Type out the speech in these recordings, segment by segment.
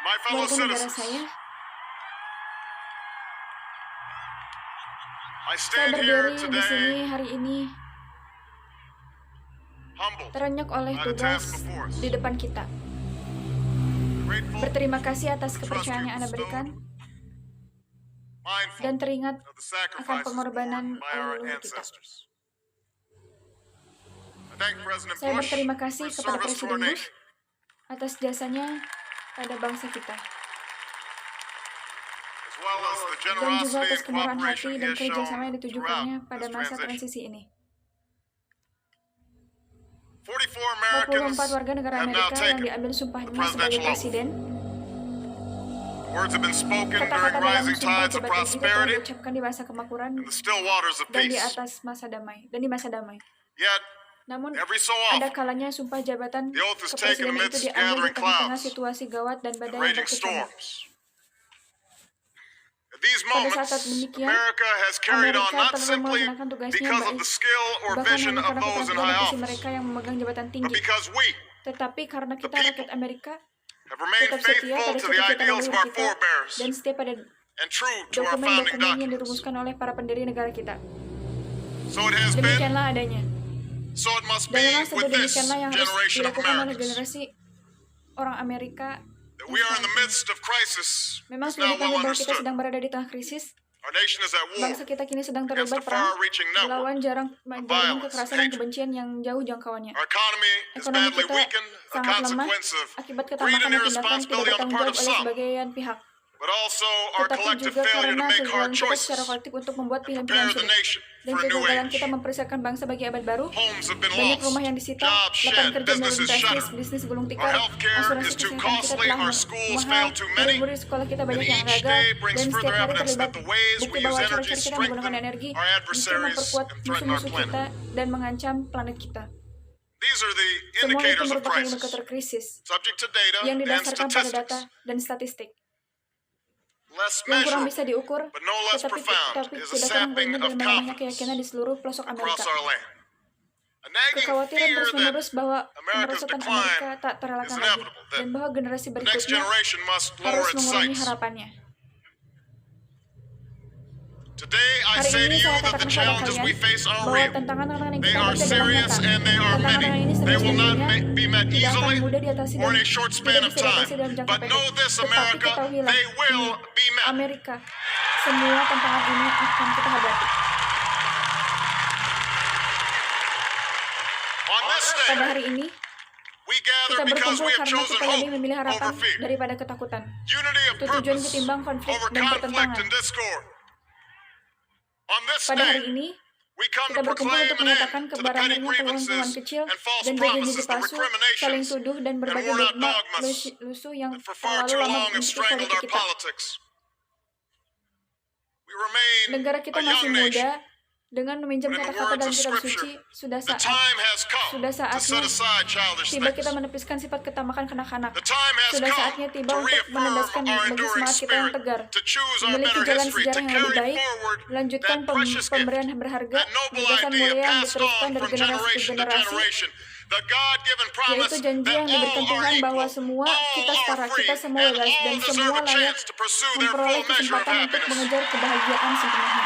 My fellow warga negara citizens, saya, I saya stand here berdiri di sini today hari ini humbled terenyuh oleh by the tugas task before us. di depan kita. Grateful, Berterima kasih atas for the trust kepercayaan you yang Anda berikan bestowed, mindful dan teringat of the akan sacrifices pengorbanan borne by our leluhur kita. ancestors. I thank President Saya Bush berterima for kasih his kepada service to our Presiden Bush nation, atas jasanya pada bangsa kita, as well as the dan juga generosity atas and kemurahan cooperation hati he dan has kerjasama yang shown ditujukannya throughout pada this masa transition. transisi ini. 44 44 Americans warga negara have now Amerika yang taken diambil sumpahnya the sebagai presidential oath. presiden. Words have been spoken Kata-kata during dalam rising sumpah tides of jabatan itu telah prosperity diucapkan di masa kemakmuran and the still waters of dan di peace. atas masa damai dan di masa damai. Yet, Namun, every so ada often, kalanya sumpah jabatan the oath is kepresidenan taken itu amidst diambil di gathering tengah-tengah clouds situasi gawat dan and badai yang raging berkecamuk. storms. At these Pada moments, saat demikian, America has carried on Amerika not telah simply melaksanakan tugasnya because of the skill or bahkan vision hanya of karena those in keterampilan high dan visi office, mereka yang memegang jabatan but tinggi, because we tetapi karena kita rakyat Amerika have remained tetap setia faithful pada to the cita-cita ideals of leluhur our kita forebears dan setia pada and true to our founding dokumen-dokumen yang documents. dirumuskan oleh para pendiri negara kita. So it has been, Demikianlah adanya. so it must Dan be memang with this sedemikianlah yang harus generation of dilakukan oleh Americans. generasi orang Amerika. That we are in the midst of crisis Memang is sudah now well diketahui bahwa kita understood. sedang berada di tengah krisis. Our nation is at war Bangsa kita kini sedang against terlibat a perang far-reaching network melawan jaringan violence, kekerasan dan hatred. kebencian yang jauh jangkauannya. Our economy is Ekonomi badly kita weakened, a sangat lemah consequence of akibat greed ketamakan and dan tindakan tidak irresponsibility on the bertanggung part jawab of oleh some, sebagian pihak, but also our tetapi collective juga failure to karena make hard kegagalan kita choices secara kolektif untuk membuat and pilihan-pilihan prepare the sulit, nation dan for a new kegagalan age. kita mempersiapkan bangsa bagi abad baru. Homes have been Banyak lost, rumah yang disita, jobs lapangan shed, kerja businesses menurun drastis, shuttered. bisnis gulung Our tikar, healthcare asuransi is too kesehatan kita costly, telah our schools mahal, fail too many, murid sekolah kita and banyak yang each gagal, day brings dan further setiap hari evidence terlibat that the ways bukti we bahwa use cara-cara energy kita strengthen menggunakan energi our justru adversaries memperkuat and threaten our musuh-musuh planet. kita dan mengancam planet kita. These are the Semua itu indicators of merupakan crisis, indikator krisis subject to data yang and didasarkan pada data statistics. dan statistik. Less Yang kurang measurable, bisa diukur, but no less tetapi profound, is a tidak kurang sapping poinnya of dalam melemahnya confidence keyakinan di seluruh pelosok across Amerika. our land. A nagging Kekhawatiran fear that terus-menerus bahwa America's kemerosotan decline Amerika tak is terelakkan lagi, inevitable, dan that bahwa generasi the next berikutnya generation must lower harus its mengurangi sights. harapannya. Today I Hari say to ini you saya that katakan the kepada challenges kalian we face are bahwa real. tantangan-tantangan yang They kita are hadapi adalah serious nyata. and they are many. Tantangan ini They will not serius be met tidak akan easily mudah diatasi or dan in a short tidak span of bisa diatasi time. dalam jangka But pendek. know this, Tetapi America, ketahuilah, they will be met. Amerika, semua tantangan ini akan kita hadapi. On this Pada day, hari ini, we gather kita because berkumpul we have karena chosen kita lebih hope memilih over harapan fear, daripada ketakutan. unity of Itu tujuan purpose ketimbang konflik over dan conflict pertentangan. and discord. On this Pada hari day, ini, we come kita to berkumpul proclaim untuk an menyatakan end to the petty keberakhirnya keluhan-keluhan grievances kecil and false dan janji-janji promises, the palsu, saling recriminations tuduh dan and berbagai worn-out dogma dogmas lusuh yang that for far terlalu too lama long have mencukupi strangled politik our kita. politics. We remain Negara kita a masih young nation, muda. Dengan meminjam but in the kata-kata words dalam of kitab Scripture, suci, sudah the time has come sudah to set saatnya aside childish tiba things. kita menepiskan sifat ketamakan kanak-kanak. The time has Sudah come saatnya tiba to untuk reaffirm menandaskan our bagi enduring semangat kita yang spirit, tegar, to choose our memiliki better jalan history, sejarah to yang lebih carry baik, forward melanjutkan that precious gift, pemberian berharga, that noble gagasan idea mulia yang passed diteruskan on dari from generasi ke generation to generasi, generation. The God-given promise yaitu janji that yang diberikan all are Tuhan bahwa equal, semua kita all setara, are free, kita semua and bebas, dan all deserve semua a layak chance to pursue their memperoleh full measure of kesempatan untuk happiness. mengejar kebahagiaan sepenuhnya.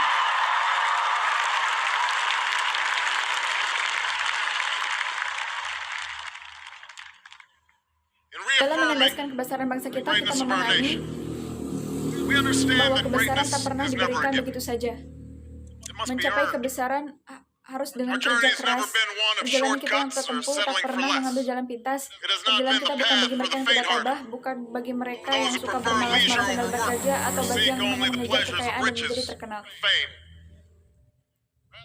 In Dalam reaffirming menandaskan kebesaran bangsa the kita, kita greatness of our memahami nation, we understand bahwa that kebesaran greatness tak pernah is never a diberikan gift. begitu saja. It must be Mencapai earned. kebesaran harus dengan Our kerja journey has keras. never been one of Perjalanan kita yang shortcuts or tertempuh tak settling for pernah less. mengambil jalan pintas. It has not Perjalanan been kita the bukan path bagi for mereka the yang tidak faint-hearted, tabah, bukan bagi mereka those yang who suka prefer bermalas-malasan leisure dan over work, bekerja, atau who bagi seek yang only memang the mengejar pleasures of kekayaan dan riches, menjadi terkenal. fame.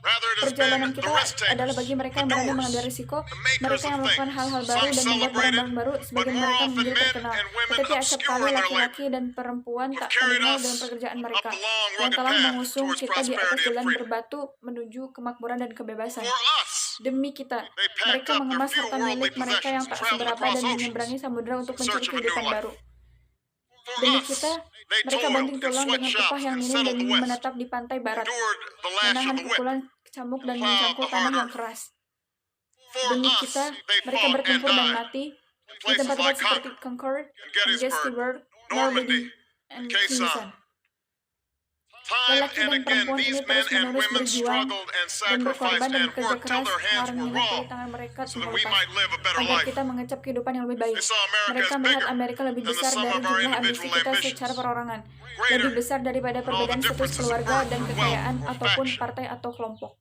Rather, it has Perjalanan been the kita risk adalah bagi takers, mereka the yang berani mengambil doers, risiko, the makers mereka yang of melakukan things. hal-hal baru Some dan membuat celebrated, barang-barang baru, but sebagian more mereka often menjadi men terkenal. and women Tetapi acap obscure kali in their laki-laki dan perempuan who tak have carried terkenal us dengan pekerjaan up mereka, the long, yang rugged telah path mengusung towards kita di atas prosperity and jalan freedom. berbatu menuju kemakmuran dan kebebasan. For us, Demi kita, they packed mereka up their mengemas few harta worldly milik mereka yang possessions tak and traveled seberapa across dan oceans menyeberangi samudera untuk in mencari search of a new kehidupan life. baru. For Demi us, kita, they mereka toiled banting and tulang sweat dengan shops upah yang and minim settled dan the West, menetap di pantai barat, endured the lash of menahan the whip, pukulan cambuk dan and plowed mencangkul the tanah hard yang earth. keras. For Demi us, kita, they mereka fought and bertempur dan died mati in di places tempat-tempat like seperti Concord Concord and dan Gettysburg, Gettysburg Normandy, and Quezon. Quezon. Time Lelaki and dan again, perempuan these ini men and terus-menerus women berjuang struggled and dan sacrificed berkorban dan and bekerja worked till keras their hands karena were minyak raw, kulit tangan mereka so tanpa that we lepas might live a better agar life. kita mengecap kehidupan yang lebih baik. They saw America Mereka as melihat bigger Amerika lebih than the besar sum dari of our jumlah ambisi individual kita ambitions, secara perorangan, greater lebih besar daripada than all the perbedaan status differences of keluarga birth dan or wealth kekayaan or ataupun faction. partai atau kelompok.